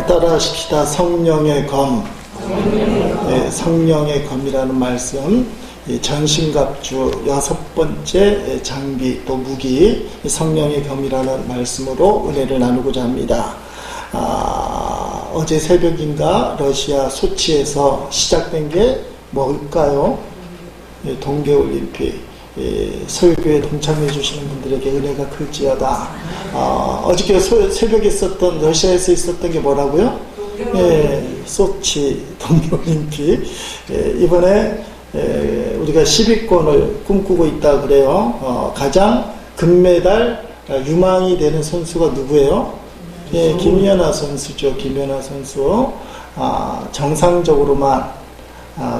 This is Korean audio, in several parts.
따라하십시다. 성령의 검. 네, 성령의 검이라는 말씀, 전신갑주 6번째 장비 또 무기, 성령의 검이라는 말씀으로 은혜를 나누고자 합니다. 어제 새벽인가 러시아 소치에서 시작된 게 뭘까요? 동계올림픽. 설교에 동참해 주시는 분들에게 은혜가 클지어다. 어저께 새벽에 있었던, 러시아에서 있었던 게 뭐라고요? 소치 동계올림픽. 이번에 우리가 10위권을 꿈꾸고 있다 그래요. 가장 금메달 유망이 되는 선수가 누구예요? 김연아 선수죠. 김연아 선수. 정상적으로만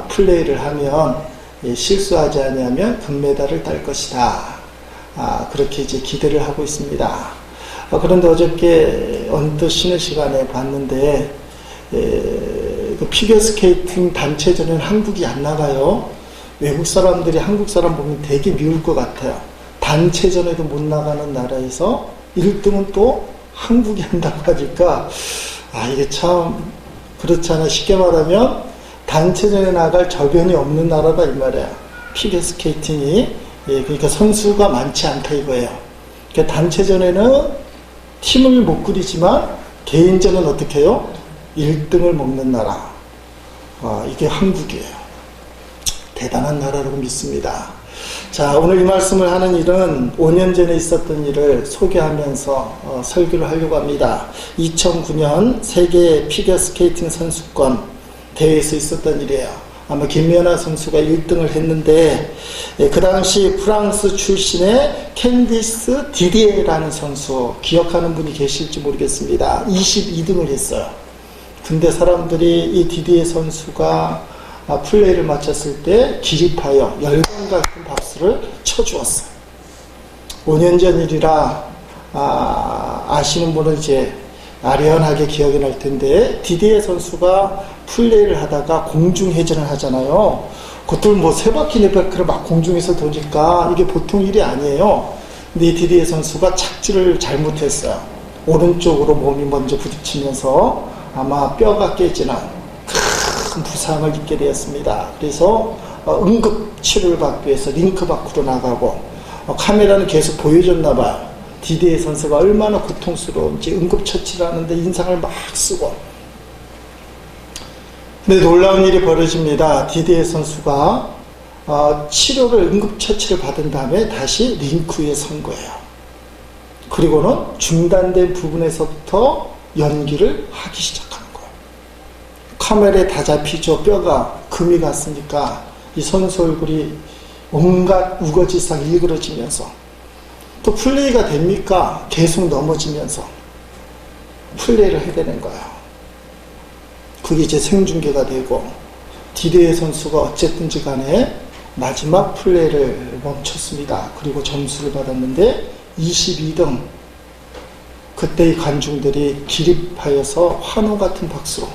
플레이를 하면, 실수하지 않으면 금메달을 딸 것이다. 그렇게 이제 기대를 하고 있습니다. 그런데 어저께 언뜻 쉬는 시간에 봤는데, 그 피겨스케이팅 단체전은 한국이 안 나가요. 외국 사람들이 한국 사람 보면 되게 미울 것 같아요. 단체전에도 못 나가는 나라에서 1등은 또 한국이 한다고 하니까, 이게 참 그렇잖아. 쉽게 말하면 단체전에 나갈 저변이 없는 나라다 이 말이야. 피겨스케이팅이. 그러니까 선수가 많지 않다 이거예요. 그러니까 단체전에는 팀을 못 꾸리지만 개인전은 어떻게 해요? 1등을 먹는 나라. 이게 한국이에요. 대단한 나라라고 믿습니다. 자, 오늘 이 말씀을 하는 일은 5년 전에 있었던 일을 소개하면서 설교를 하려고 합니다. 2009년 세계 피겨스케이팅 선수권 대회에서 있었던 일이에요. 아마 김연아 선수가 1등을 했는데, 그 당시 프랑스 출신의 캔디스 디디에라는 선수, 기억하는 분이 계실지 모르겠습니다. 22등을 했어요. 근데 사람들이 이 디디에 선수가 플레이를 마쳤을 때 기립하여 열광 같은 박수를 쳐주었어요. 5년 전 일이라 아시는 분은 이제 아련하게 기억이 날 텐데, 디디에 선수가 플레이를 하다가 공중회전을 하잖아요. 그것도 뭐 3바퀴 4바퀴를 막 공중에서 도니까 이게 보통 일이 아니에요. 근데 이 디디에 선수가 착지를 잘못했어요. 오른쪽으로 몸이 먼저 부딪히면서 아마 뼈가 깨지는 큰 부상을 입게 되었습니다. 그래서 응급 치료를 받기 위해서 링크 밖으로 나가고, 카메라는 계속 보여줬나 봐요. 디디에 선수가 얼마나 고통스러운지. 응급처치를 하는데 인상을 막 쓰고. 근데 놀라운 일이 벌어집니다. 디디에 선수가 치료를, 응급처치를 받은 다음에 다시 링크 위에 선 거예요. 그리고는 중단된 부분에서부터 연기를 하기 시작하는 거예요. 카메라에 다 잡히죠. 뼈가 금이 갔으니까 이 선수 얼굴이 온갖 우거지상 일그러지면서, 또 플레이가 됩니까? 계속 넘어지면서 플레이를 해야 되는 거예요. 그게 이제 생중계가 되고, 디디에 선수가 어쨌든지 간에 마지막 플레이를 멈췄습니다. 그리고 점수를 받았는데 22등. 그때 이 관중들이 기립하여서 환호 같은 박수로,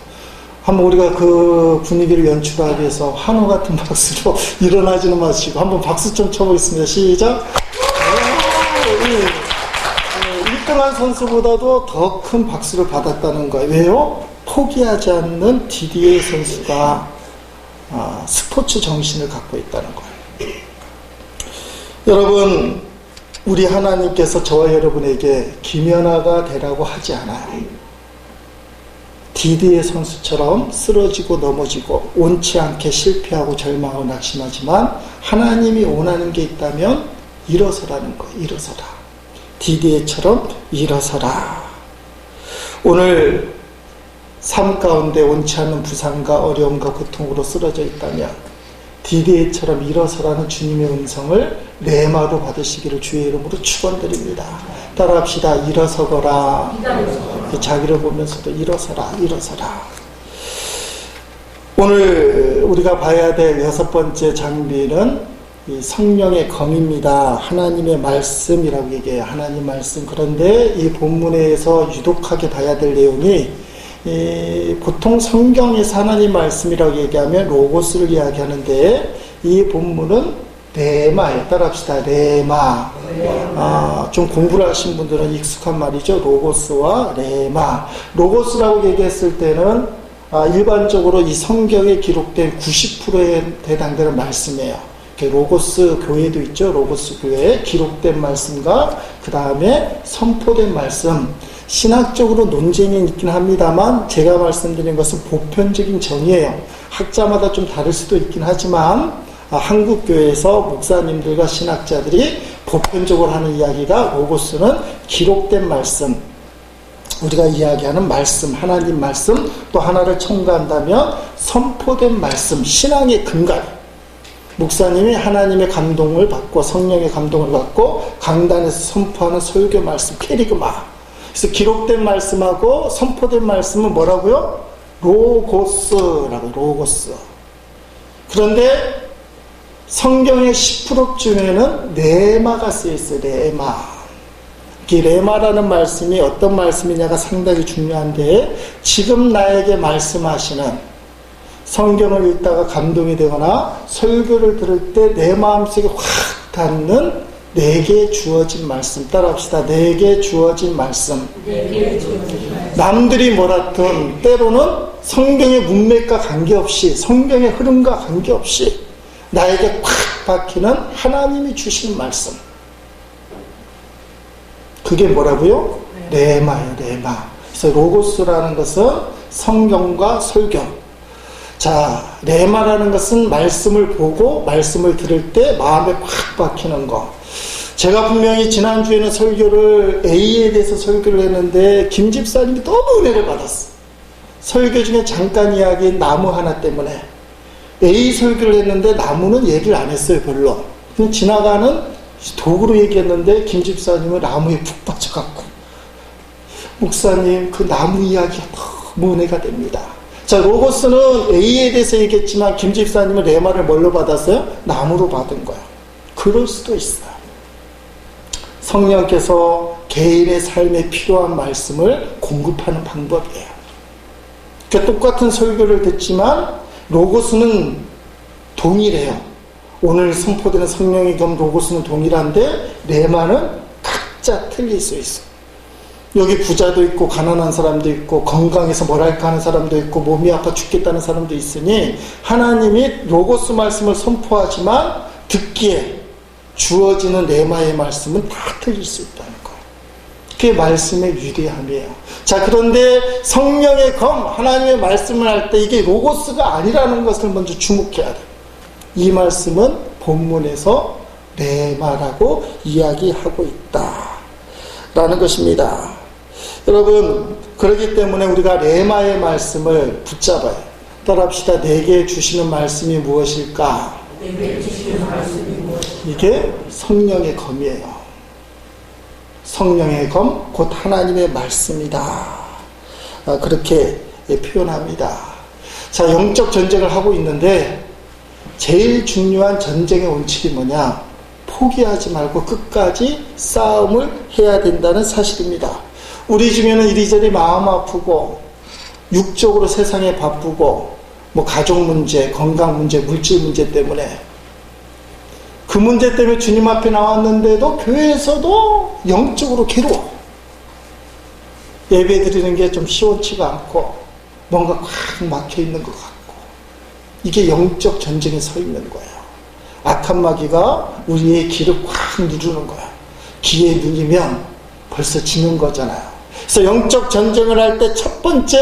한번 우리가 그 분위기를 연출하기 위해서 환호 같은 박수로 일어나지는 마시고 한번 박수 좀 쳐보겠습니다. 시작. 1등한 선수보다도 더 큰 박수를 받았다는 거예요. 왜요? 포기하지 않는 디디에 선수가 스포츠 정신을 갖고 있다는 거예요. 여러분, 우리 하나님께서 저와 여러분에게 김연아가 되라고 하지 않아요. 디디에 선수처럼 쓰러지고 넘어지고 원치 않게 실패하고 절망하고 낙심하지만, 하나님이 원하는 게 있다면 일어서라는 거예요. 일어서라. 디디에처럼 일어서라. 오늘 삶 가운데 원치 않는 부상과 어려움과 고통으로 쓰러져 있다면 디디에처럼 일어서라는 주님의 음성을 레마로 받으시기를 주의 이름으로 축원드립니다. 따라합시다. 일어서거라. 자기를 보면서도 일어서라. 일어서라. 오늘 우리가 봐야 될 6번째 장비는 이 성령의 검입니다. 하나님의 말씀이라고 얘기해요. 하나님 말씀. 그런데 이 본문에서 유독하게 봐야 될 내용이, 보통 성경에서 하나님 말씀이라고 얘기하면 로고스를 이야기하는데, 이 본문은 레마예요. 따라합시다. 레마. 좀 공부를 하신 분들은 익숙한 말이죠. 로고스와 레마. 로고스라고 얘기했을 때는 일반적으로 이 성경에 기록된 90%에 해당되는 말씀이에요. 로고스 교회도 있죠. 로고스 교회에 기록된 말씀과 그 다음에 선포된 말씀. 신학적으로 논쟁이 있긴 합니다만 제가 말씀드린 것은 보편적인 정의예요. 학자마다 좀 다를 수도 있긴 하지만 한국교회에서 목사님들과 신학자들이 보편적으로 하는 이야기가 로고스는 기록된 말씀, 우리가 이야기하는 말씀, 하나님 말씀, 또 하나를 첨가한다면 선포된 말씀, 신앙의 근간. 목사님이 하나님의 감동을 받고 성령의 감동을 받고 강단에서 선포하는 설교 말씀, 캐리그마. 그래서 기록된 말씀하고 선포된 말씀은 뭐라고요? 로고스라고, 로고스. 그런데 성경의 10% 중에는 레마가 쓰여있어요. 레마. 이 레마라는 말씀이 어떤 말씀이냐가 상당히 중요한데, 지금 나에게 말씀하시는, 성경을 읽다가 감동이 되거나 설교를 들을 때 내 마음속에 확 닿는 내게 주어진 말씀. 따라합시다. 내게 주어진 말씀. 남들이 뭐라든 때로는 성경의 문맥과 관계없이, 성경의 흐름과 관계없이 나에게 콱 박히는 하나님이 주신 말씀. 그게 뭐라고요? 레마예요. 레마. 그래서 로고스라는 것은 성경과 설교. 자, 레마라는 것은 말씀을 보고 말씀을 들을 때 마음에 콱 박히는 거. 제가 분명히 지난주에는 설교를 A에 대해서 설교를 했는데 김 집사님이 너무 은혜를 받았어. 설교 중에 잠깐 이야기한 나무 하나 때문에 A 설교를 했는데 나무는 얘기를 안 했어요. 별로. 그냥 지나가는 도구로 얘기했는데 김 집사님은 나무에 푹 빠져갖고 목사님 그 나무 이야기가 너무 은혜가 됩니다. 자, 로고스는 A에 대해서 얘기했지만 김 집사님은 레마를 뭘로 받았어요? 나무로 받은 거야. 그럴 수도 있어요. 성령께서 개인의 삶에 필요한 말씀을 공급하는 방법이에요. 그러니까 똑같은 설교를 듣지만 로고스는 동일해요. 오늘 선포되는 성령의 겸 로고스는 동일한데 레마는 각자 틀릴 수 있어요. 여기 부자도 있고 가난한 사람도 있고 건강해서 뭐랄까 하는 사람도 있고 몸이 아파 죽겠다는 사람도 있으니 하나님이 로고스 말씀을 선포하지만 듣기에 주어지는 레마의 말씀은 다 틀릴 수 있다는 거예요. 그게 말씀의 위대함이에요. 자, 그런데 성령의 검, 하나님의 말씀을 할 때 이게 로고스가 아니라는 것을 먼저 주목해야 돼요. 이 말씀은 본문에서 레마라고 이야기하고 있다라는 것입니다. 여러분, 그렇기 때문에 우리가 레마의 말씀을 붙잡아요. 따라합시다. 내게 주시는 말씀이 무엇일까? 내게 주시는 말씀이 무엇일까? 이게 성령의 검이에요. 성령의 검, 곧 하나님의 말씀이다. 그렇게 표현합니다. 자, 영적 전쟁을 하고 있는데 제일 중요한 전쟁의 원칙이 뭐냐? 포기하지 말고 끝까지 싸움을 해야 된다는 사실입니다. 우리 중에는 이리저리 마음 아프고 육적으로 세상에 바쁘고 뭐 가족 문제, 건강 문제, 물질 문제 때문에 그 문제 때문에 주님 앞에 나왔는데도 교회에서도 영적으로 괴로워. 예배 드리는 게 좀 시원치가 않고 뭔가 꽉 막혀 있는 것 같고 이게 영적 전쟁에 서 있는 거예요. 악한 마귀가 우리의 귀를 꽉 누르는 거야. 귀에 누르면 벌써 지는 거잖아요. 그래서 영적 전쟁을 할 때 첫 번째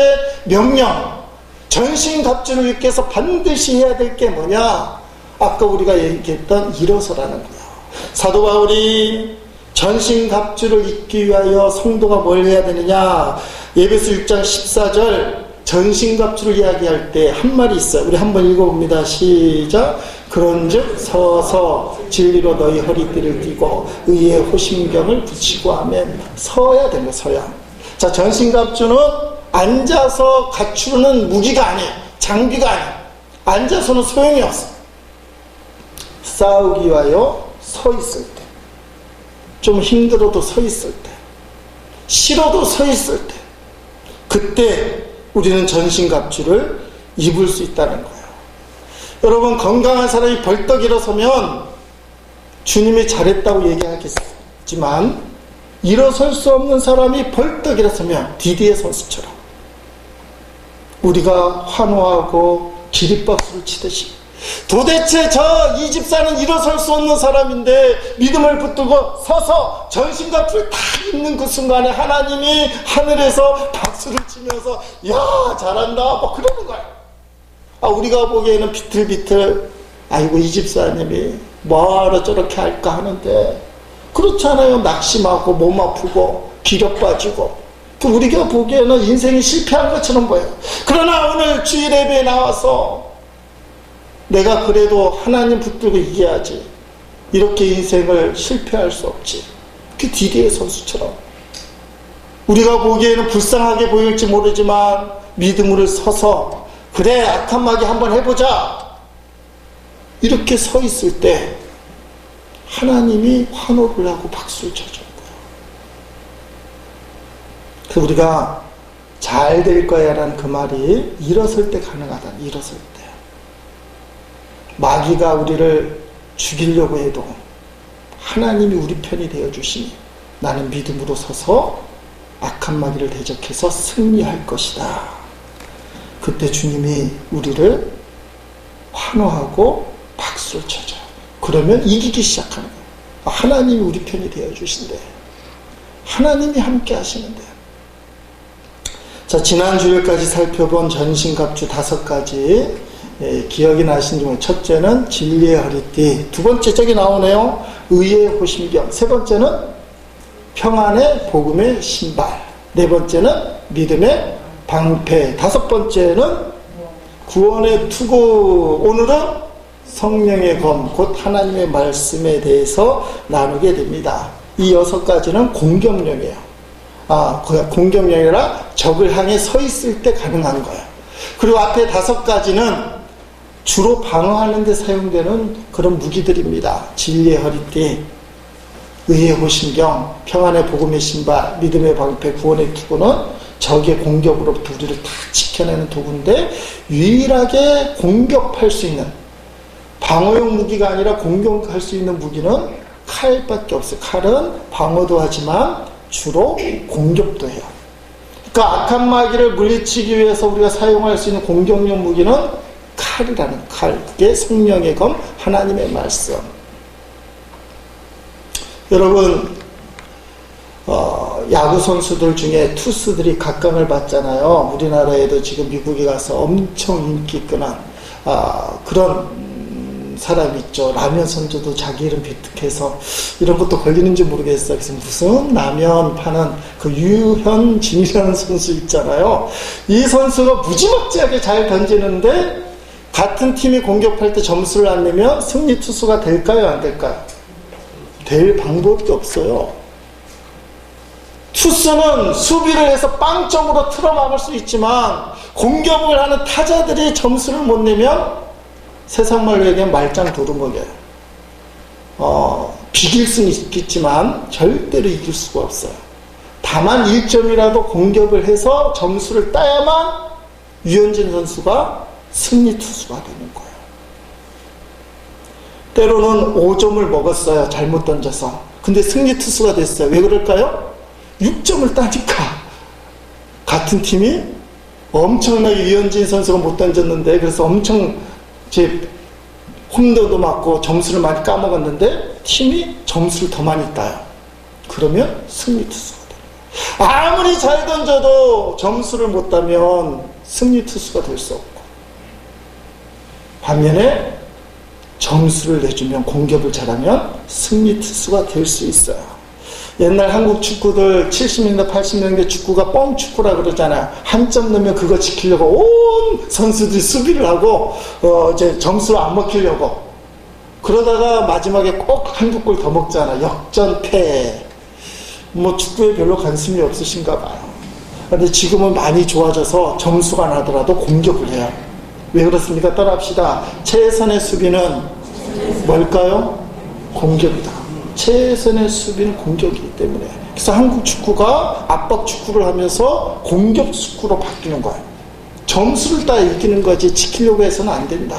명령, 전신갑주를 입기 위해서 반드시 해야 될 게 뭐냐? 아까 우리가 얘기했던 일어서라는 거예요. 사도 바울이 전신갑주를 입기 위하여 성도가 뭘 해야 되느냐? 에베소 6장 14절 전신갑주를 이야기할 때 한 말이 있어요. 우리 한번 읽어봅니다. 시작. 그런즉 서서 진리로 너희 허리띠를 띠고 의의 호심경을 붙이고 하면 서야 됩니다. 서야. 자, 전신갑주는 앉아서 갖추는 무기가 아니에요. 장비가 아니에요. 앉아서는 소용이 없어요. 싸우기 위하여 서 있을 때, 좀 힘들어도 서 있을 때, 싫어도 서 있을 때, 그때 우리는 전신갑주를 입을 수 있다는 거예요. 여러분, 건강한 사람이 벌떡 일어서면 주님이 잘했다고 얘기하겠지만 일어설 수 없는 사람이 벌떡 일어서면 디디의 선수처럼 우리가 환호하고 기립박수를 치듯이 도대체 저 이 집사는 일어설 수 없는 사람인데 믿음을 붙들고 서서 전신과 불 다 있는 그 순간에 하나님이 하늘에서 박수를 치면서 야 잘한다 뭐 그러는 거야. 우리가 보기에는 비틀비틀 아이고 이 집사님이 뭐하러 저렇게 할까 하는데 그렇잖아요. 낙심하고 몸 아프고 기력 빠지고 우리가 보기에는 인생이 실패한 것처럼 보여요. 그러나 오늘 주일 예배에 나와서 내가 그래도 하나님 붙들고 이겨야지. 이렇게 인생을 실패할 수 없지. 그 디디의 선수처럼 우리가 보기에는 불쌍하게 보일지 모르지만 믿음으로 서서 그래 악한 마귀 한번 해보자 이렇게 서 있을 때 하나님이 환호를 하고 박수를 쳐주는 거예요. 그래서 우리가 잘 될 거야 라는 그 말이 일어설 때 가능하다. 일어설 때 마귀가 우리를 죽이려고 해도 하나님이 우리 편이 되어주시니 나는 믿음으로 서서 악한 마귀를 대적해서 승리할 것이다. 그때 주님이 우리를 환호하고 박수를 쳐줘요. 그러면 이기기 시작하는 거예요. 하나님이 우리 편이 되어주신대. 하나님이 함께 하시는데. 자, 지난 주일까지 살펴본 전신갑주 5가지 기억이 나신 중에 첫째는 진리의 허리띠, 두 번째 저기 나오네요. 의의 호심경, 세 번째는 평안의 복음의 신발, 네 번째는 믿음의 방패, 다섯 번째는 구원의 투구, 오늘은 성령의 검, 곧 하나님의 말씀에 대해서 나누게 됩니다. 이 6가지는 공격령이에요. 공격령이라 적을 향해 서 있을 때 가능한 거예요. 그리고 앞에 5가지는 주로 방어하는 데 사용되는 그런 무기들입니다. 진리의 허리띠, 의의 호심경, 평안의 복음의 신발, 믿음의 방패, 구원의 투구는 적의 공격으로부터 우리를 다 지켜내는 도구인데 유일하게 공격할 수 있는 방어용 무기가 아니라 공격할 수 있는 무기는 칼밖에 없어요. 칼은 방어도 하지만 주로 공격도 해요. 그러니까 악한 마귀를 물리치기 위해서 우리가 사용할 수 있는 공격용 무기는 칼이라는 칼, 그게 성령의 검, 하나님의 말씀. 여러분, 야구 선수들 중에 투수들이 각광을 받잖아요. 우리나라에도 지금 미국에 가서 엄청 인기 끈한 그런 사람 있죠. 라면 선수도 자기 이름 비특해서 이런 것도 걸리는지 모르겠어요. 그래서 무슨 라면 파는 그 유현진이라는 선수 있잖아요. 이 선수가 무지막지하게 잘 던지는데 같은 팀이 공격할 때 점수를 안 내면 승리 투수가 될까요? 안 될까요? 될 방법이 없어요. 투수는 수비를 해서 빵점으로 틀어막을 수 있지만 공격을 하는 타자들이 점수를 못 내면 세상 말로 얘기하면 말짱 도루묵이에요. 비길 수는 있겠지만 절대로 이길 수가 없어요. 다만 1점이라도 공격을 해서 점수를 따야만 유현진 선수가 승리 투수가 되는 거예요. 때로는 5점을 먹었어요. 잘못 던져서. 근데 승리 투수가 됐어요. 왜 그럴까요? 6점을 따니까. 같은 팀이 엄청나게 유현진 선수가 못 던졌는데 그래서 엄청 홈런도 맞고 점수를 많이 까먹었는데 팀이 점수를 더 많이 따요. 그러면 승리 투수가 돼요. 아무리 잘 던져도 점수를 못 따면 승리 투수가 될 수 없고 반면에 점수를 내주면 공격을 잘하면 승리 투수가 될 수 있어요. 옛날 한국 축구들 70년대 80년대 축구가 뻥축구라 그러잖아요. 한 점 넣으면 그거 지키려고 온 선수들이 수비를 하고 이제 점수를 안 먹히려고 그러다가 마지막에 꼭 한두 골 더 먹잖아. 역전패. 뭐 축구에 별로 관심이 없으신가 봐요. 근데 지금은 많이 좋아져서 점수가 나더라도 공격을 해요. 왜 그렇습니까? 따라합시다. 최선의 수비는 뭘까요? 공격이다. 최선의 수비는 공격이기 때문에. 그래서 한국 축구가 압박 축구를 하면서 공격 축구로 바뀌는 거예요. 점수를 따 이기는 거지 지키려고 해서는 안 된다.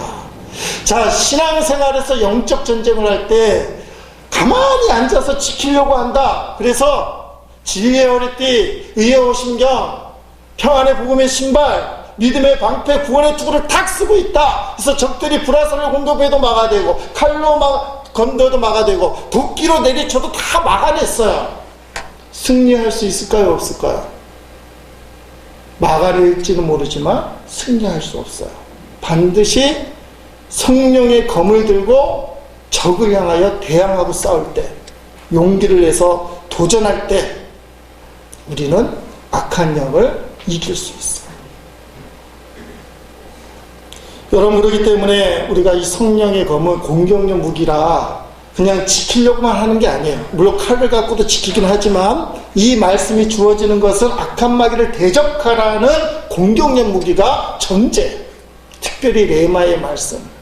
자, 신앙생활에서 영적 전쟁을 할 때 가만히 앉아서 지키려고 한다. 그래서 진리의 허리띠, 의의 오심경, 평안의 복음의 신발, 믿음의 방패, 구원의 투구를 탁 쓰고 있다. 그래서 적들이 불화살을 공격해도 막아내고, 칼로 건너도 막아내고, 도끼로 내리쳐도 다 막아냈어요. 승리할 수 있을까요? 없을까요? 막아낼지는 모르지만 승리할 수 없어요. 반드시 성령의 검을 들고 적을 향하여 대항하고 싸울 때, 용기를 내서 도전할 때 우리는 악한 영을 이길 수 있어요. 여러분, 그렇기 때문에 우리가 이 성령의 검은 공격용 무기라 그냥 지키려고만 하는 게 아니에요. 물론 칼을 갖고도 지키긴 하지만 이 말씀이 주어지는 것은 악한 마귀를 대적하라는 공격용 무기가 전제. 특별히 레마의 말씀.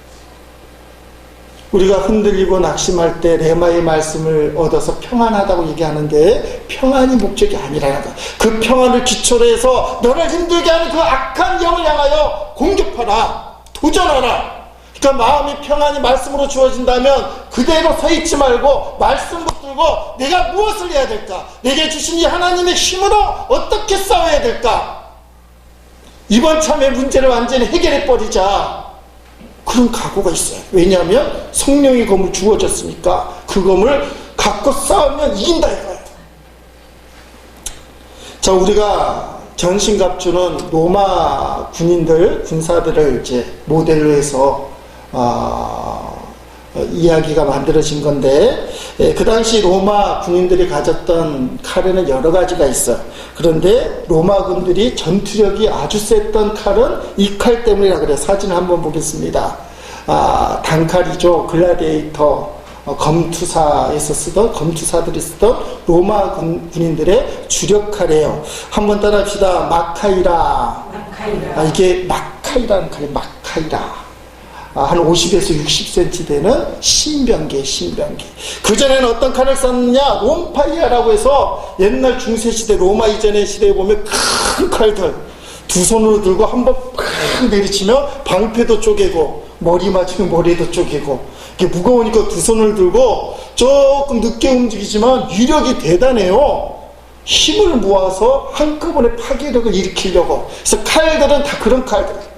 우리가 흔들리고 낙심할 때 레마의 말씀을 얻어서 평안하다고 얘기하는데 평안이 목적이 아니라는 것. 그 평안을 기초로 해서 너를 힘들게 하는 그 악한 영을 향하여 공격하라. 도전하라. 그러니까 마음이 평안이 말씀으로 주어진다면 그대로 서 있지 말고 말씀 붙들고 내가 무엇을 해야 될까? 내게 주신 이 하나님의 힘으로 어떻게 싸워야 될까? 이번 참의 문제를 완전히 해결해 버리자. 그런 각오가 있어요. 왜냐하면 성령의 검을 주어졌으니까 그 검을 갖고 싸우면 이긴다 이거예요. 자, 우리가 전신갑주는 로마 군사들을 이제 모델로 해서 이야기가 만들어진 건데, 그 당시 로마 군인들이 가졌던 칼에는 여러 가지가 있어요. 그런데 로마군들이 전투력이 아주 셌던 칼은 이 칼 때문이라 그래요. 사진을 한번 보겠습니다. 단칼이죠. 글라디에이터, 검투사들이 쓰던 로마 군인들의 주력 칼이에요. 한번 따라합시다. 마카이라. 이게 마카이라는 칼이 마카이라. 한 50에서 60cm 되는 신병기. 그전에는 어떤 칼을 썼느냐? 롬파이아라고 해서 옛날 중세시대 로마 이전의 시대에 보면 큰 칼들 두 손으로 들고 한번 팍 내리치면 방패도 쪼개고 머리 맞으면 머리도 쪼개고, 이게 무거우니까 두 손을 들고 조금 늦게 움직이지만 위력이 대단해요. 힘을 모아서 한꺼번에 파괴력을 일으키려고. 그래서 칼들은 다 그런 칼들.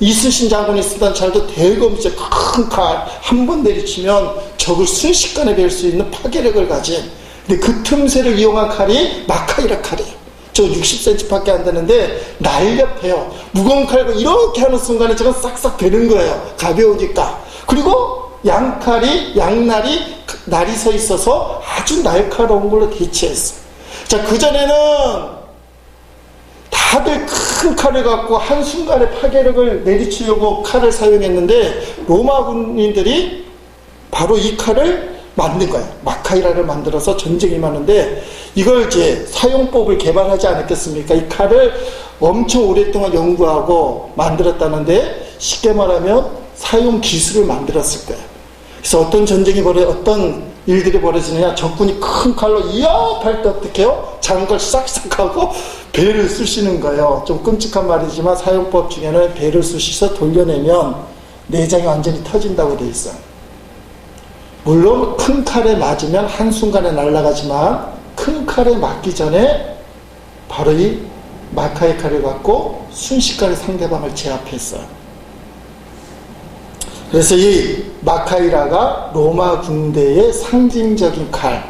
이순신 장군이 쓰던 칼도 대검 큰 칼 한 번 내리치면 적을 순식간에 뵐 수 있는 파괴력을 가진, 근데 그 틈새를 이용한 칼이 마카이라 칼이에요. 저 60cm 밖에 안 되는데 날렵해요. 무거운 칼과 이렇게 하는 순간에 저건 싹싹 베는 거예요. 가벼우니까. 그리고 양날이 서 있어서 아주 날카로운 걸로 대체했어요. 자, 그전에는 다들 큰 칼을 갖고 한순간에 파괴력을 내리치려고 칼을 사용했는데 로마 군인들이 바로 이 칼을 만든 거예요. 마카이라를 만들어서 전쟁이 많은데 이걸 이제 사용법을 개발하지 않았겠습니까? 이 칼을 엄청 오랫동안 연구하고 만들었다는데 쉽게 말하면 사용 기술을 만들었을 거예요. 그래서 어떤 일들이 벌어지느냐, 적군이 큰 칼로 이업할 때 어떻게 해요? 작은 걸 싹싹 하고 배를 쑤시는 거예요. 좀 끔찍한 말이지만 사용법 중에는 배를 쑤셔서 돌려내면 내장이 완전히 터진다고 돼 있어요. 물론 큰 칼에 맞으면 한순간에 날아가지만 큰 칼에 맞기 전에 바로 이 마카이 칼을 갖고 순식간에 상대방을 제압했어요. 그래서 이 마카이라가 로마 군대의 상징적인 칼,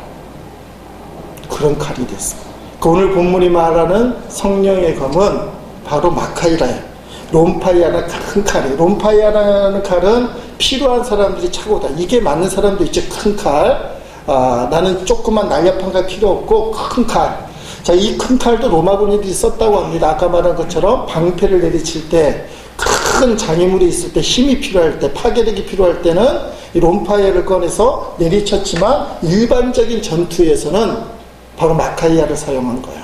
그런 칼이 됐어요. 오늘 본문이 말하는 성령의 검은 바로 마카이라예요. 롬파이아는 큰 칼이에요. 롬파이아라는 칼은 필요한 사람들이 차고다. 이게 맞는 사람도 있죠. 큰 칼. 나는 조그만 날렵한 칼 필요 없고 큰 칼. 자, 이 큰 칼도 로마 군인들이 썼다고 합니다. 아까 말한 것처럼 방패를 내리칠 때, 큰 장애물이 있을 때, 힘이 필요할 때, 파괴력이 필요할 때는 이 롬파이아를 꺼내서 내리쳤지만 일반적인 전투에서는 바로 마카이아를 사용한 거예요.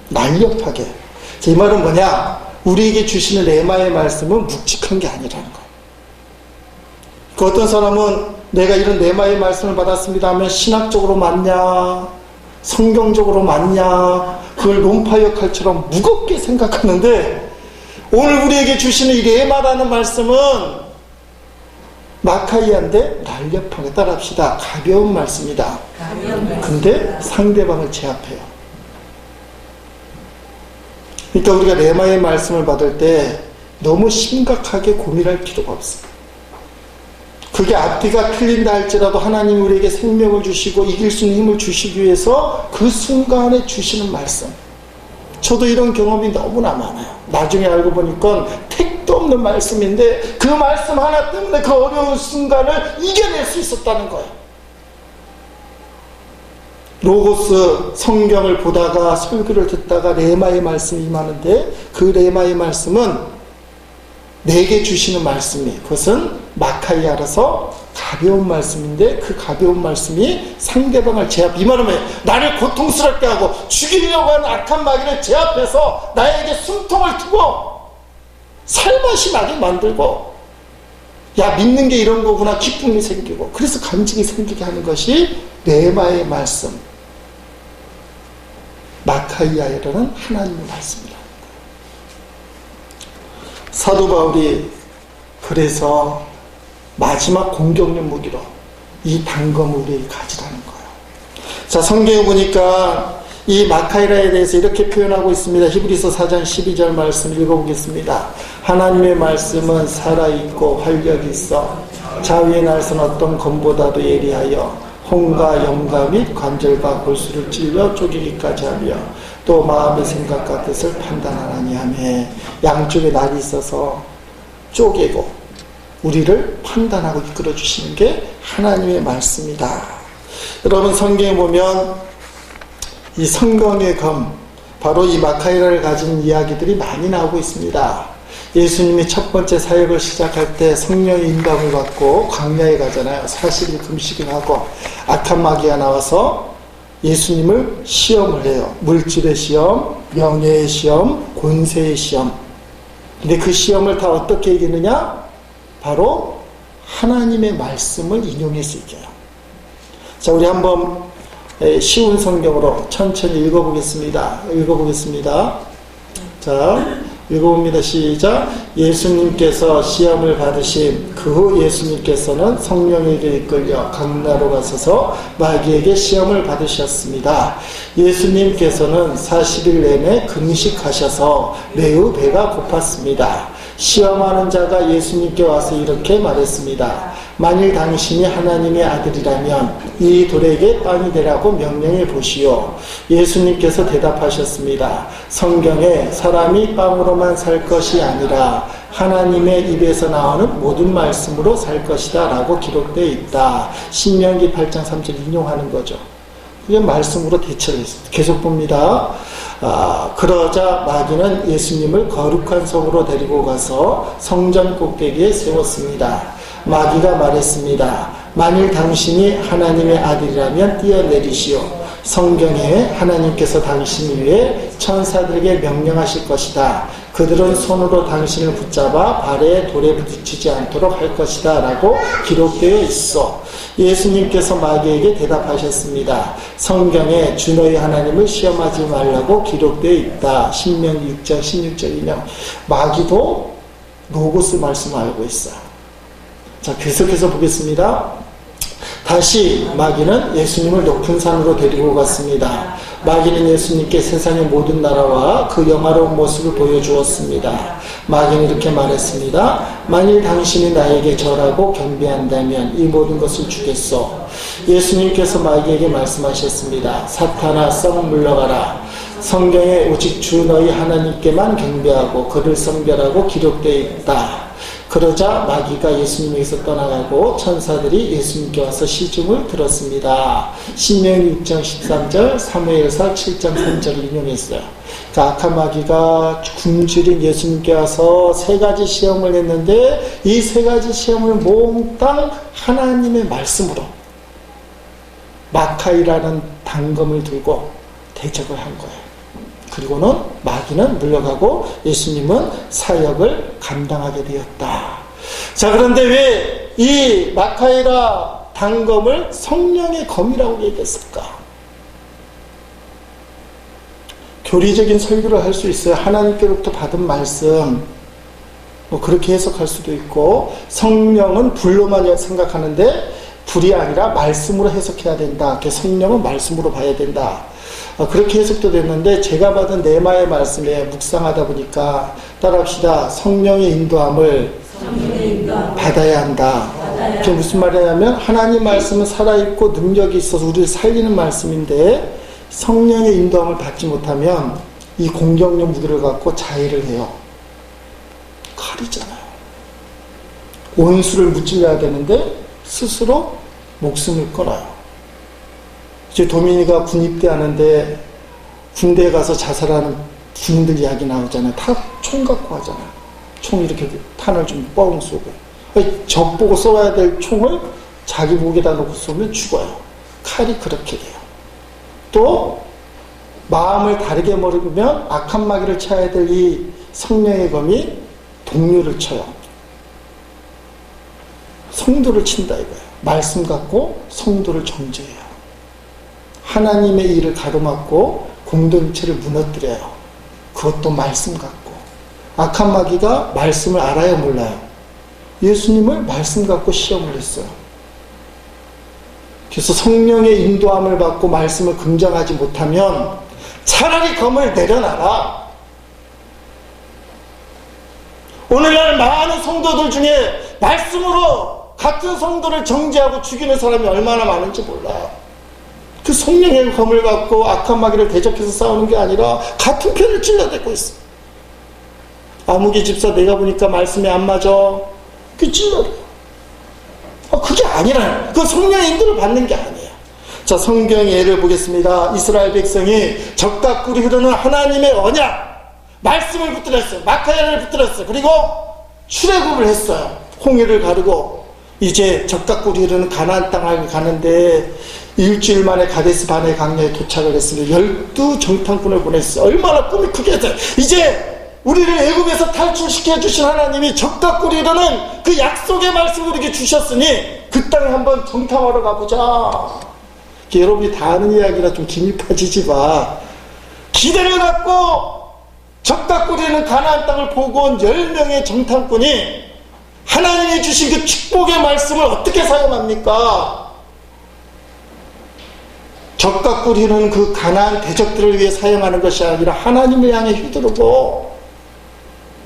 날렵하게. 이 말은 뭐냐? 우리에게 주시는 레마의 말씀은 묵직한 게 아니라는 거예요. 그 어떤 사람은 내가 이런 레마의 말씀을 받았습니다 하면 신학적으로 맞냐? 성경적으로 맞냐? 그걸 롬파이어 칼처럼 무겁게 생각하는데 오늘 우리에게 주시는 이 레마라는 말씀은 마카이아인데 날렵하게 따라합시다. 가벼운 말씀이다. 근데 상대방을 제압해요. 그러니까 우리가 레마의 말씀을 받을 때 너무 심각하게 고민할 필요가 없어요. 그게 앞뒤가 틀린다 할지라도 하나님이 우리에게 생명을 주시고 이길 수 있는 힘을 주시기 위해서 그 순간에 주시는 말씀. 저도 이런 경험이 너무나 많아요. 나중에 알고 보니까 택도 없는 말씀인데 그 말씀 하나 때문에 그 어려운 순간을 이겨낼 수 있었다는 거예요. 로고스 성경을 보다가 설교를 듣다가 레마의 말씀이 임하는데 그 레마의 말씀은 내게 주시는 말씀이 그것은 마카이아라서 가벼운 말씀인데 그 가벼운 말씀이 상대방을 제압, 이 말은 나를 고통스럽게 하고 죽이려고 하는 악한 마귀를 제압해서 나에게 숨통을 트고 살맛이 나게 만들고 야 믿는 게 이런 거구나 기쁨이 생기고 그래서 간증이 생기게 하는 것이 레마의 말씀, 마카이아라는 하나님의 말씀이다. 사도 바울이 그래서 마지막 공격력 무기로 이 단검을 우리에게 가지라는 거예요. 자, 성경에 보니까 이 마카이라에 대해서 이렇게 표현하고 있습니다. 히브리서 4장 12절 말씀 읽어보겠습니다. 하나님의 말씀은 살아있고 활력이 있어 자위의 날선 어떤 검보다도 예리하여 혼과 영과 및 관절과 골수를 찔려 쪼개기까지 하며 또 마음의 생각과 뜻을 판단하나니 하며 양쪽에 날이 있어서 쪼개고 우리를 판단하고 이끌어 주시는 게 하나님의 말씀이다. 여러분 성경에 보면 이 성경의 검, 바로 이 마카이라를 가진 이야기들이 많이 나오고 있습니다. 예수님이 첫 번째 사역을 시작할 때 성령의 인감을 받고 광야에 가잖아요. 40일 금식을 하고 악한 마귀가 나와서 예수님을 시험을 해요. 물질의 시험, 명예의 시험, 권세의 시험. 근데 그 시험을 다 어떻게 이기느냐? 바로 하나님의 말씀을 인용해서 이겨요. 자, 우리 한번 쉬운 성경으로 천천히 읽어보겠습니다. 자, 읽어봅니다. 시작. 예수님께서 시험을 받으신 그 후 예수님께서는 성령에게 이끌려 강나로 가셔서 마귀에게 시험을 받으셨습니다. 예수님께서는 40일 내내 금식하셔서 매우 배가 고팠습니다. 시험하는 자가 예수님께 와서 이렇게 말했습니다. 만일 당신이 하나님의 아들이라면 이 돌에게 빵이 되라고 명령해 보시오. 예수님께서 대답하셨습니다. 성경에 사람이 빵으로만 살 것이 아니라 하나님의 입에서 나오는 모든 말씀으로 살 것이다 라고 기록되어 있다. 신명기 8장 3절 인용하는 거죠. 그게 말씀으로 대처를 했습니다. 계속 봅니다. 그러자 마귀는 예수님을 거룩한 성으로 데리고 가서 성전 꼭대기에 세웠습니다. 마귀가 말했습니다. 만일 당신이 하나님의 아들이라면 뛰어내리시오. 성경에 하나님께서 당신 위에 천사들에게 명령하실 것이다. 그들은 손으로 당신을 붙잡아 발에 돌에 부딪히지 않도록 할 것이다 라고 기록되어 있어. 예수님께서 마귀에게 대답하셨습니다. 성경에 주 너희 하나님을 시험하지 말라고 기록되어 있다. 신명기 6장 16절이며 마귀도 로고스 말씀을 알고 있어요. 자, 계속해서 보겠습니다. 다시 마귀는 예수님을 높은 산으로 데리고 갔습니다. 마귀는 예수님께 세상의 모든 나라와 그 영화로운 모습을 보여주었습니다. 마귀는 이렇게 말했습니다. 만일 당신이 나에게 절하고 경배한다면 이 모든 것을 주겠소. 예수님께서 마귀에게 말씀하셨습니다. 사탄아, 썩 물러가라. 성경에 오직 주 너희 하나님께만 경배하고 그를 성별하고 기록되어 있다. 그러자 마귀가 예수님에게서 떠나가고 천사들이 예수님께 와서 시중을 들었습니다. 신명기 6장 13절, 사무엘서 7장 3절을 인용했어요. 그러니까 악한 마귀가 굶주린 예수님께 와서 세 가지 시험을 했는데 이 세 가지 시험을 몽땅 하나님의 말씀으로 마카이라는 단검을 들고 대적을 한 거예요. 그리고는 마귀는 물러가고 예수님은 사역을 감당하게 되었다. 자, 그런데 왜 이 마카이라 단검을 성령의 검이라고 얘기했을까? 교리적인 설교를 할 수 있어요. 하나님께로부터 받은 말씀, 뭐 그렇게 해석할 수도 있고, 성령은 불로만 생각하는데 불이 아니라 말씀으로 해석해야 된다. 성령은 말씀으로 봐야 된다. 그렇게 해석도 됐는데, 제가 받은 네마의 말씀에 묵상하다 보니까 따라합시다. 성령의 인도함을 받아야 한다. 그게 무슨 말이냐면, 하나님 말씀은 살아있고 능력이 있어서 우리를 살리는 말씀인데, 성령의 인도함을 받지 못하면 이 공격력 무기를 갖고 자해를 해요. 칼이잖아요. 원수를 무찔러야 되는데 스스로 목숨을 끊어요. 이제 도민이가 군입대 하는데, 군대에 가서 자살하는 군인들 이야기 나오잖아요. 다 총 갖고 하잖아요. 총 이렇게 탄을 좀 뻥 쏘고. 적 보고 쏘아야 될 총을 자기 목에다 놓고 쏘면 죽어요. 칼이 그렇게 돼요. 또 마음을 다르게 먹으면 악한 마귀를 쳐야 될 이 성령의 검이 동료를 쳐요. 성도를 친다 이거예요. 말씀 갖고 성도를 정죄해요. 하나님의 일을 가로막고 공동체를 무너뜨려요. 그것도 말씀 갖고. 악한 마귀가 말씀을 알아야 몰라요. 예수님을 말씀 갖고 시험을 했어요. 그래서 성령의 인도함을 받고 말씀을 긍정하지 못하면 차라리 검을 내려놔라. 오늘날 많은 성도들 중에 말씀으로 같은 성도를 정죄하고 죽이는 사람이 얼마나 많은지 몰라요. 그 성령의 검을 갖고 악한 마귀를 대적해서 싸우는 게 아니라 같은 편을 찔러대고 있어. 아무개 집사 내가 보니까 말씀이 안 맞아. 그 찔러대요. 그게 아니라요. 그 성령의 인도를 받는 게 아니에요. 자, 성경의 예를 보겠습니다. 이스라엘 백성이 적각꿀이 흐르는 하나님의 언약, 말씀을 붙들었어요. 마카야를 붙들었어요. 그리고 출애굽을 했어요. 홍해를 가르고 이제 적각꿀이 흐르는 가나안 땅을 가는데 일주일 만에 가데스 바네 강야에 도착을 했습니다. 12정탐꾼을 보냈어요. 얼마나 꿈이 크게 했어요. 이제 우리를 애굽에서 탈출시켜 주신 하나님이 적각꿀이 흐르는 그 약속의 말씀을 우리에게 주셨으니 그 땅에 한번 정탐하러 가보자. 여러분이 다 아는 이야기라 좀 김이 빠지지 마. 기대를 갖고 적각꿀이 흐르는 가나안 땅을 보고 온 10명의 정탐꾼이 하나님이 주신 그 축복의 말씀을 어떻게 사용합니까? 적각꿀이 흐르는 그 가나안 대적들을 위해 사용하는 것이 아니라 하나님을 향해 휘두르고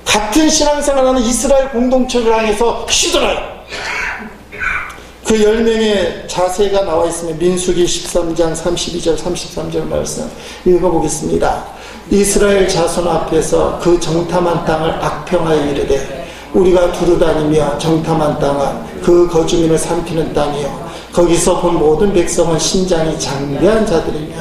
같은 신앙생활하는 이스라엘 공동체를 향해서 휘둘러요. 그 10명의 자세가 나와 있으면 민수기 13장 32절 33절 말씀 읽어보겠습니다. 이스라엘 자손 앞에서 그 정탐한 땅을 악평하여 이르되 우리가 두루다니며 정탐한 땅은 그 거주민을 삼키는 땅이요 거기서 본 모든 백성은 신장이 장대한 자들이며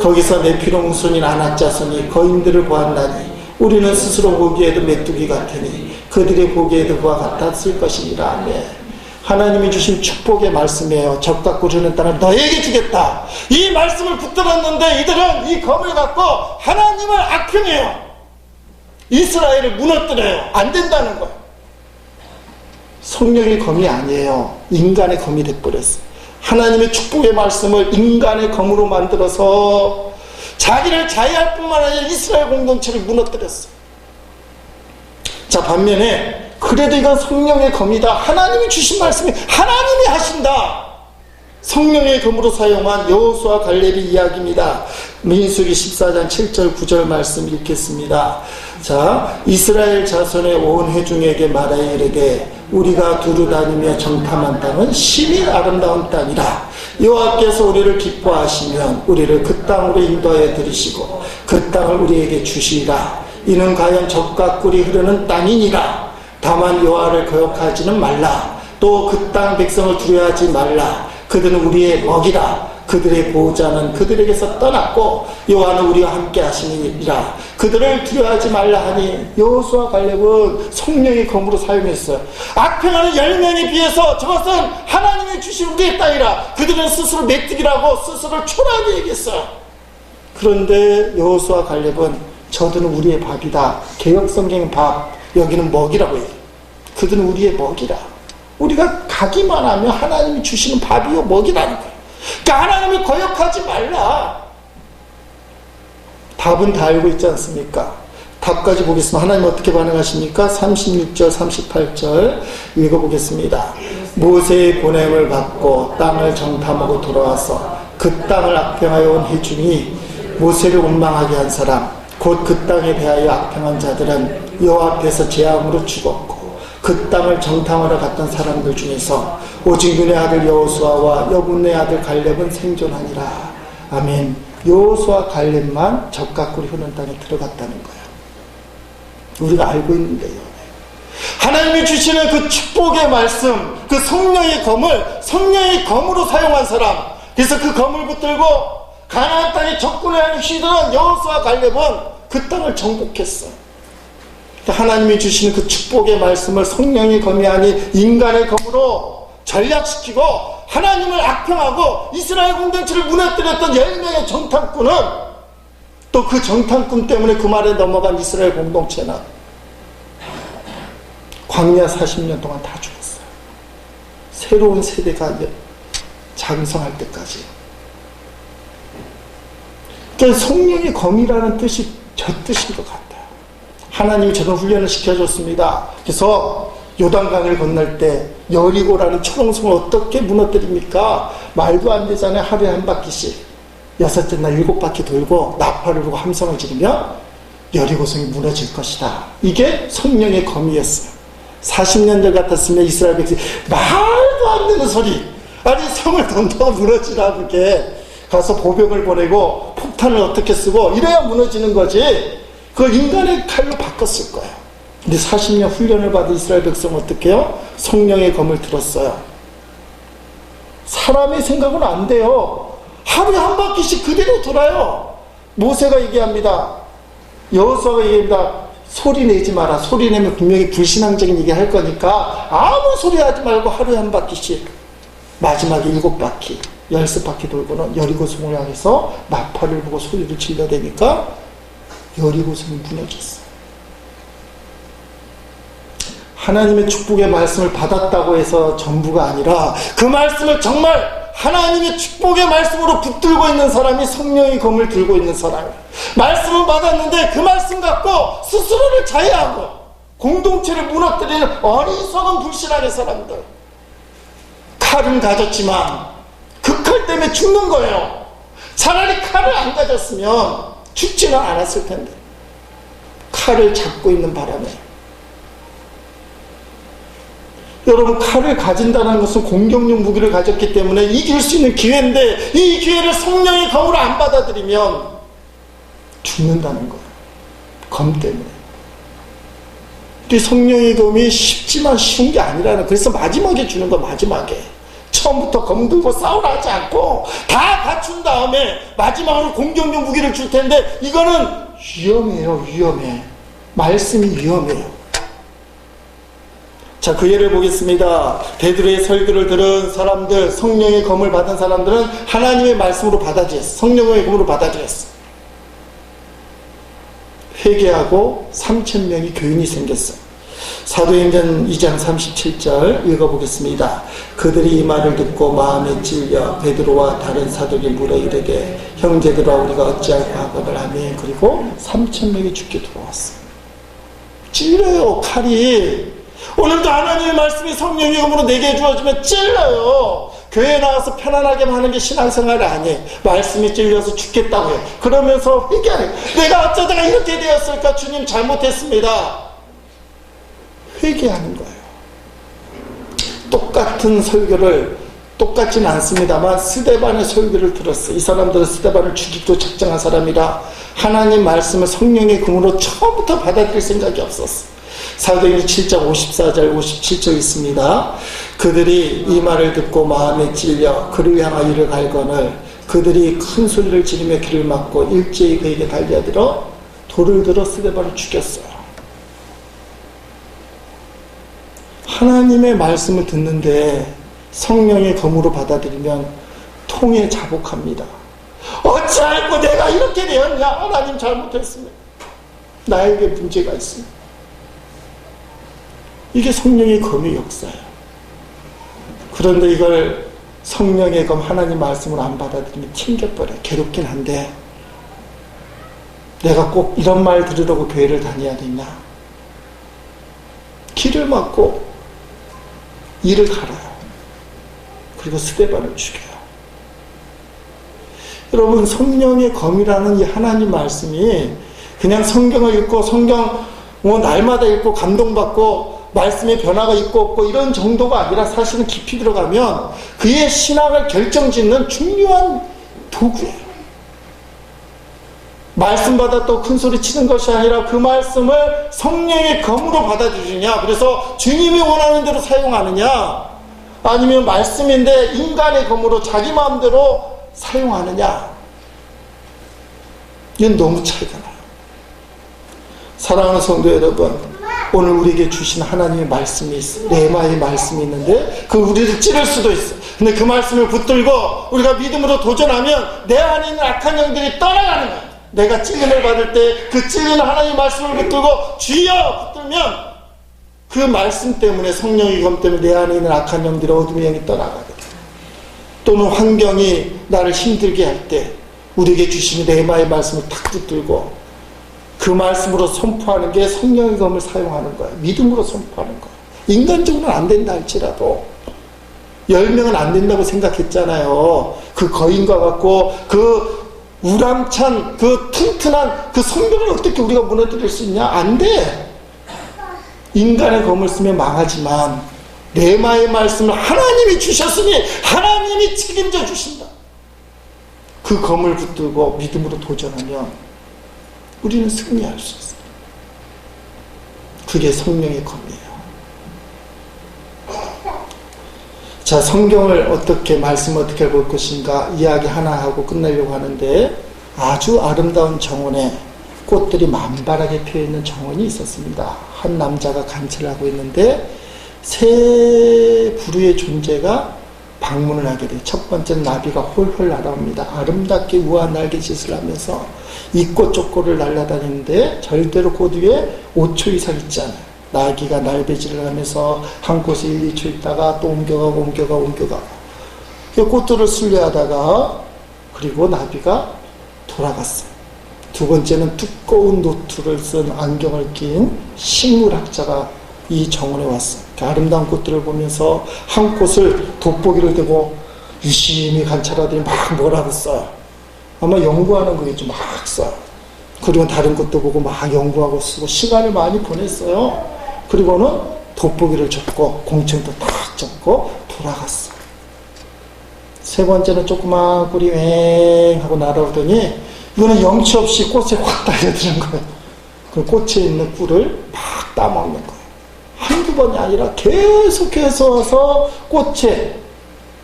거기서 내 피로 후손인 아낙 자손이 거인들을 보았나니 우리는 스스로 보기에도 메뚜기 같으니 그들이 보기에도 그와 같았을 것이니라. 아멘. 하나님이 주신 축복의 말씀이에요. 적각꿀 흐르는 땅을 너에게 주겠다. 이 말씀을 붙들었는데 이들은 이 검을 갖고 하나님을 악평해요. 이스라엘을 무너뜨려요. 안 된다는 거예요. 성령의 검이 아니에요. 인간의 검이 돼버렸어요. 하나님의 축복의 말씀을 인간의 검으로 만들어서 자기를 자해할 뿐만 아니라 이스라엘 공동체를 무너뜨렸어요. 자, 반면에 그래도 이건 성령의 검이다. 하나님이 주신 말씀이 하나님이 하신다. 성령의 검으로 사용한 여호수아 갈렙의 이야기입니다. 민수기 14장 7절 9절 말씀 읽겠습니다. 자, 이스라엘 자손의 온 회중에게 말하여 이르되 우리가 두루다니며 정탐한 땅은 심히 아름다운 땅이라. 여호와께서 우리를 기뻐하시면 우리를 그 땅으로 인도하여 들이시고 그 땅을 우리에게 주시리라. 이는 과연 적각꿀이 흐르는 땅이니라. 다만 여호와를 거역하지는 말라. 또 그 땅 백성을 두려워하지 말라. 그들은 우리의 먹이라. 그들의 보호자는 그들에게서 떠났고 여호와는 우리와 함께 하시니라. 그들을 두려워하지 말라 하니 여호수아 갈렙은 성령의 검으로 사용했어요. 악평하는 10명에 비해서 저것은 하나님이 주신 우리의 땅이라. 그들은 스스로 메뚜기라고 스스로를 초라하게 얘기했어요. 그런데 여호수아 갈렙은 저들은 우리의 밥이다. 개역성경 밥, 여기는 먹이라고 해요. 그들은 우리의 먹이라. 우리가 가기만 하면 하나님이 주시는 밥이요 먹이라는 거예요. 그러니까 하나님을 거역하지 말라. 답은 다 알고 있지 않습니까? 답까지 보겠습니다. 하나님 어떻게 반응하십니까? 36절 38절 읽어보겠습니다. 모세의 보냄을 받고 땅을 정탐하고 돌아와서 그 땅을 악평하여 온 회중이 모세를 원망하게 한 사람 곧 그 땅에 대하여 악평한 자들은 여호와 앞에서 재앙으로 죽었고 그 땅을 정탐하러 갔던 사람들 중에서 오직 눈의 아들 여호수아와 여분의 아들 갈렙은 생존하니라. 아멘. 여호수아 갈렙만 적각꿀이 흐르는 땅에 들어갔다는 거예요. 우리가 알고 있는데요. 하나님이 주시는 그 축복의 말씀, 그 성령의 검을 성령의 검으로 사용한 사람, 그래서 그 검을 붙들고 가나안 땅에 접근하는 휘두른 여호수아 갈렙은 그 땅을 정복했어. 하나님이 주시는 그 축복의 말씀을 성령의 검이 아닌 인간의 검으로 전략시키고 하나님을 악평하고 이스라엘 공동체를 무너뜨렸던 10명의 정탐꾼은 또 그 정탐꾼 때문에 그 말에 넘어간 이스라엘 공동체는 광야 40년 동안 다 죽었어요. 새로운 세대가 장성할 때까지. 그러니까 성령의 검이라는 뜻이 저 뜻인 것 같아요. 하나님이 저런 훈련을 시켜줬습니다. 그래서 요단강을 건널 때 여리고라는 초롱성을 어떻게 무너뜨립니까? 말도 안 되잖아요. 하루에 한 바퀴씩. 6째 날 7바퀴 돌고 나팔을 불고 함성을 지르면 여리고성이 무너질 것이다. 이게 성령의 검이었어요. 40년 전 같았으면 이스라엘 백성이 말도 안 되는 소리, 아니 성을 던져도 무너지라, 그게 가서 보병을 보내고 폭탄을 어떻게 쓰고 이래야 무너지는 거지. 그걸 인간의 칼로 바꿨을 거예요. 근데 40년 훈련을 받은 이스라엘 백성은 어떻게 해요? 성령의 검을 들었어요. 사람의 생각은 안 돼요. 하루에 한 바퀴씩 그대로 돌아요. 모세가 얘기합니다. 여호수아가 얘기합니다. 소리 내지 마라. 소리 내면 분명히 불신앙적인 얘기 할 거니까 아무 소리 하지 말고 하루에 한 바퀴씩, 마지막에 7바퀴 13바퀴 돌고는 여리고성을 향해서 나팔을 보고 소리를 질러대니까 여리고성이 무너졌어요. 하나님의 축복의 말씀을 받았다고 해서 전부가 아니라 그 말씀을 정말 하나님의 축복의 말씀으로 붙들고 있는 사람이 성령의 검을 들고 있는 사람이에요. 말씀을 받았는데 그 말씀 갖고 스스로를 자해하고 공동체를 무너뜨리는 어리석은 불신앙의 사람들. 칼은 가졌지만 그 칼 때문에 죽는 거예요. 차라리 칼을 안 가졌으면 죽지는 않았을 텐데 칼을 잡고 있는 바람에. 여러분, 칼을 가진다는 것은 공격용 무기를 가졌기 때문에 이길 수 있는 기회인데 이 기회를 성령의 검으로 안 받아들이면 죽는다는 거예요. 검 때문에. 근데 성령의 검이 쉽지만 쉬운 게 아니라는, 그래서 마지막에 주는 거. 마지막에 처음부터 검 들고 싸우라 하지 않고 다 갖춘 다음에 마지막으로 공격용 무기를 줄 텐데 이거는 위험해요. 위험해. 말씀이 위험해요. 자, 그 예를 보겠습니다. 베드로의 설교를 들은 사람들, 성령의 검을 받은 사람들은 하나님의 말씀으로 받아들였어. 성령의 검으로 받아들였어. 회개하고 3,000명이 교인이 생겼어. 사도행전 2장 37절 읽어보겠습니다. 그들이 이 말을 듣고 마음에 찔려 베드로와 다른 사도에게 물어 이르되 형제들아 우리가 어찌할까 하거늘 하며, 그리고 3,000명이 죽게 들어왔어. 찔려요, 칼이. 오늘도 하나님의 말씀이 성령의 검으로 내게 주어지면 찔러요. 교회에 나와서 편안하게만 하는 게 신앙생활이 아니에요. 말씀이 찔려서 죽겠다고 해요. 그러면서 회개하는 거예요. 내가 어쩌다가 이렇게 되었을까? 주님 잘못했습니다. 회개하는 거예요. 똑같은 설교를, 똑같진 않습니다만 스데반의 설교를 들었어요. 이 사람들은 스데반을 죽이기로 작정한 사람이라 하나님 말씀을 성령의 검으로 처음부터 받아들일 생각이 없었어요. 사도행전 7장 54절 57절 있습니다. 그들이 이 말을 듣고 마음에 찔려 그를 향하여 이를 갈거늘 그들이 큰 소리를 지르며 귀를 막고 일제히 그에게 달려들어 돌을 들어 스데반을 죽였어요. 하나님의 말씀을 듣는데 성령의 검으로 받아들이면 통에 자복합니다. 어찌할꼬 내가 이렇게 되었냐? 하나님 잘못했습니다. 나에게 문제가 있습니다. 이게 성령의 검의 역사예요. 그런데 이걸 성령의 검 하나님 말씀으로 안 받아들이면 튕겨버려요. 괴롭긴 한데 내가 꼭 이런 말 들으려고 교회를 다녀야 되냐? 길을 막고 이를 갈아요. 그리고 스데반을 죽여요. 여러분, 성령의 검이라는 이 하나님 말씀이 그냥 성경을 읽고 성경 날마다 읽고 감동받고 말씀의 변화가 있고 없고 이런 정도가 아니라 사실은 깊이 들어가면 그의 신앙을 결정짓는 중요한 도구예요. 말씀 받았다고 큰 소리 치는 것이 아니라 그 말씀을 성령의 검으로 받아들이느냐, 그래서 주님이 원하는 대로 사용하느냐, 아니면 말씀인데 인간의 검으로 자기 마음대로 사용하느냐, 이건 너무 차이가 나요. 사랑하는 성도 여러분, 오늘 우리에게 주신 하나님의 말씀이 있어요. 레마의 말씀이 있는데 그 우리를 찌를 수도 있어요. 근데 그 말씀을 붙들고 우리가 믿음으로 도전하면 내 안에 있는 악한 영들이 떠나가는 거예요. 내가 찔림을 받을 때 그 찔리는 하나님의 말씀을 붙들고 주여 붙들면 그 말씀 때문에, 성령의 검 때문에 내 안에 있는 악한 영들이, 어둠의 영이 떠나가거든요. 또는 환경이 나를 힘들게 할 때 우리에게 주신 레마의 말씀을 탁 붙들고 그 말씀으로 선포하는 게 성령의 검을 사용하는 거예요. 믿음으로 선포하는 거예요. 인간적으로는 안 된다 할지라도 10명은 안 된다고 생각했잖아요. 그 거인과 같고 그 우람찬 그 튼튼한 그 성경을 어떻게 우리가 무너뜨릴 수 있냐? 안 돼. 인간의 검을 쓰면 망하지만 레마의 말씀을 하나님이 주셨으니 하나님이 책임져 주신다. 그 검을 붙들고 믿음으로 도전하면 우리는 승리할 수 있어요. 그게 성령의 검이에요. 자, 성경을 어떻게, 말씀을 어떻게 볼 것인가 이야기 하나 하고 끝내려고 하는데, 아주 아름다운 정원에 꽃들이 만발하게 피어있는 정원이 있었습니다. 한 남자가 간치를 하고 있는데 세 부류의 존재가 방문을 하게 돼요. 첫 번째는 나비가 홀홀 날아옵니다. 아름답게 우아한 날개짓을 하면서 이 꽃 저 꽃을 날아다니는데 절대로 꽃 위에 5초 이상 있지 않아요. 나귀가 날배질을 하면서 한 곳에 1, 2초 있다가 또 옮겨가고 꽃들을 순례하다가 그리고 나비가 돌아갔어요. 두 번째는 두꺼운 노트를 쓴 안경을 낀 식물학자가 이 정원에 왔어요. 그 아름다운 꽃들을 보면서 한 꽃을 돋보기를 대고 유심히 관찰하더니 막 뭐라고 써요. 아마 연구하는 거겠죠. 막 써요. 그리고 다른 것도 보고 막 연구하고 쓰고 시간을 많이 보냈어요. 그리고는 돋보기를 접고 공책도 딱 접고 돌아갔어요. 세 번째는 조그만 꿀이 왱 하고 날아오더니 이거는 영치 없이 꽃에 확 달려드는 거예요. 그 꽃에 있는 꿀을 막 따먹는 거예요. 한두 번이 아니라 계속해서 와서 꽃에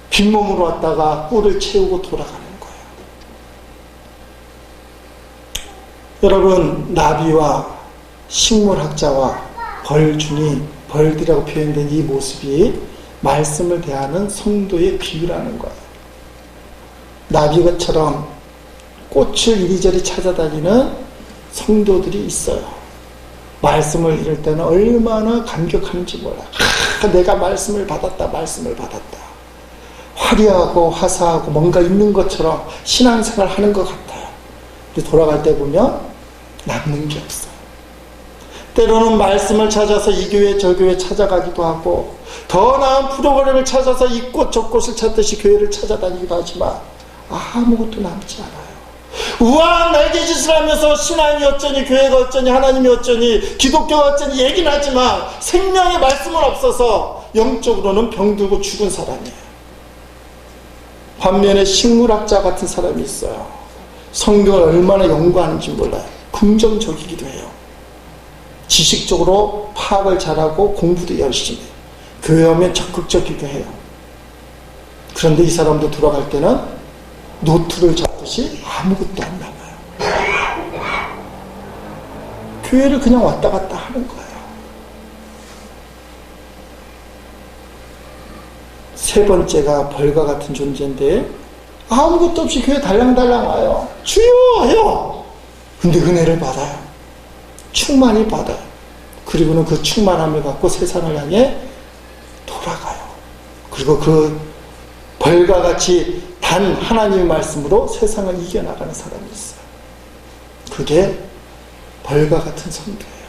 빈몸으로 왔다가 꿀을 채우고 돌아가는 거예요. 여러분, 나비와 식물학자와 벌준이, 벌들이라고 표현된 이 모습이 말씀을 대하는 성도의 비유라는 거예요. 나비처럼 꽃을 이리저리 찾아다니는 성도들이 있어요. 말씀을 이럴 때는 얼마나 감격하는지 몰라. 내가 말씀을 받았다. 화려하고 화사하고 뭔가 있는 것처럼 신앙생활 하는 것 같아요. 돌아갈 때 보면 남는 게 없어요. 때로는 말씀을 찾아서 이 교회 저 교회 찾아가기도 하고, 더 나은 프로그램을 찾아서 이 꽃 저 꽃을 찾듯이 교회를 찾아다니기도 하지만 아무것도 남지 않아요. 우아한 날개짓을 하면서 신앙이 어쩌니, 교회가 어쩌니, 하나님이 어쩌니, 기독교가 어쩌니 얘기는 하지만 생명의 말씀은 없어서 영적으로는 병들고 죽은 사람이에요. 반면에 식물학자 같은 사람이 있어요. 성경을 얼마나 연구하는지 몰라요. 긍정적이기도 해요. 지식적으로 파악을 잘하고 공부도 열심히 해요. 교회 오면 적극적이기도 해요. 그런데 이 사람도 돌아갈 때는 노트를 잡듯이 아무것도 안 남아요. 교회를 그냥 왔다 갔다 하는 거예요. 세 번째가 벌과 같은 존재인데 아무것도 없이 교회 달랑달랑 와요. 주여 해요. 근데 은혜를 받아요. 충만히 받아요. 그리고는 그 충만함을 갖고 세상을 향해 돌아가요. 그리고 그 벌과 같이 단 하나님의 말씀으로 세상을 이겨나가는 사람이 있어요. 그게 벌과 같은 성도예요.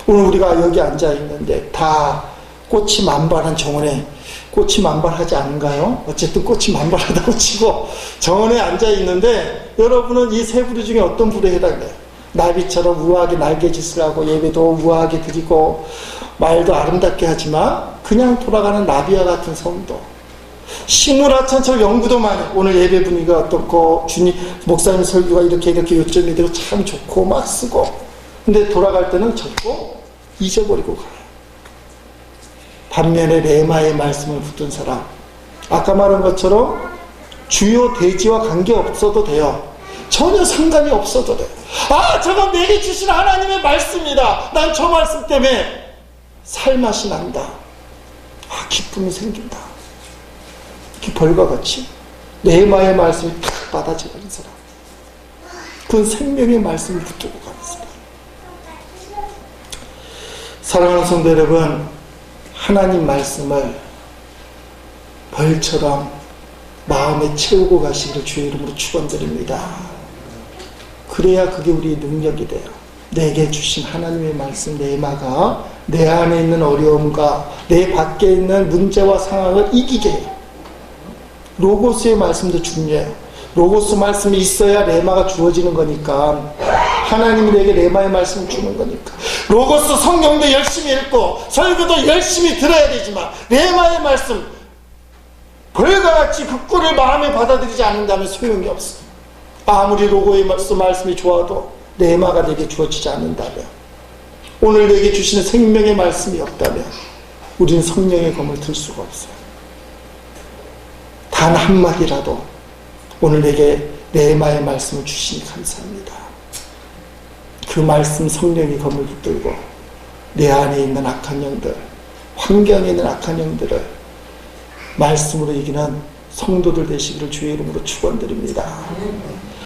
오늘 우리가 여기 앉아 있는데 다 꽃이 만발한 정원에 꽃이 만발하지 않은가요? 어쨌든 꽃이 만발하다고 치고 정원에 앉아 있는데 여러분은 이 세 부류 중에 어떤 부류에 해당돼요? 나비처럼 우아하게 날개짓을 하고 예배도 우아하게 드리고 말도 아름답게 하지만 그냥 돌아가는 나비와 같은 성도. 식물하천처럼 연구도 많이 해요. 오늘 예배 분위기가 어떻고 주님 목사님 설교가 이렇게 요점이 되고 참 좋고 막 쓰고 근데 돌아갈 때는 적고 잊어버리고 가요. 반면에 레마의 말씀을 붙든 사람 아까 말한 것처럼 주요 대지와 관계없어도 돼요. 전혀 상관이 없어도 돼요. 아 저건 내게 주신 하나님의 말씀이다. 난 저 말씀 때문에 살맛이 난다. 아 기쁨이 생긴다. 벌과 같이 레마의 말씀이 탁 받아져가는 사람 그건 생명의 말씀을 붙들고 가는 사람. 사랑하는 성도 여러분 하나님 말씀을 벌처럼 마음에 채우고 가시기를 주의 이름으로 축원드립니다. 그래야 그게 우리의 능력이 돼요. 내게 주신 하나님의 말씀 레마가 내 안에 있는 어려움과 내 밖에 있는 문제와 상황을 이기게 해요. 로고스의 말씀도 중요해요. 로고스 말씀이 있어야 레마가 주어지는 거니까 하나님이 내게 레마의 말씀을 주는 거니까 로고스 성경도 열심히 읽고 설교도 열심히 들어야 되지만 레마의 말씀 벌과 같이 그 꿀을 마음에 받아들이지 않는다면 소용이 없어. 아무리 로고의 말씀이 좋아도 레마가 내게 주어지지 않는다면 오늘 내게 주시는 생명의 말씀이 없다면 우리는 성령의 검을 들 수가 없어요. 단 한마디라도 오늘 내게 레마의 말씀을 주시니 감사합니다. 그 말씀 성령의 검을 붙들고 내 안에 있는 악한 영들, 환경에 있는 악한 영들을 말씀으로 이기는 성도들 되시기를 주의 이름으로 축원드립니다.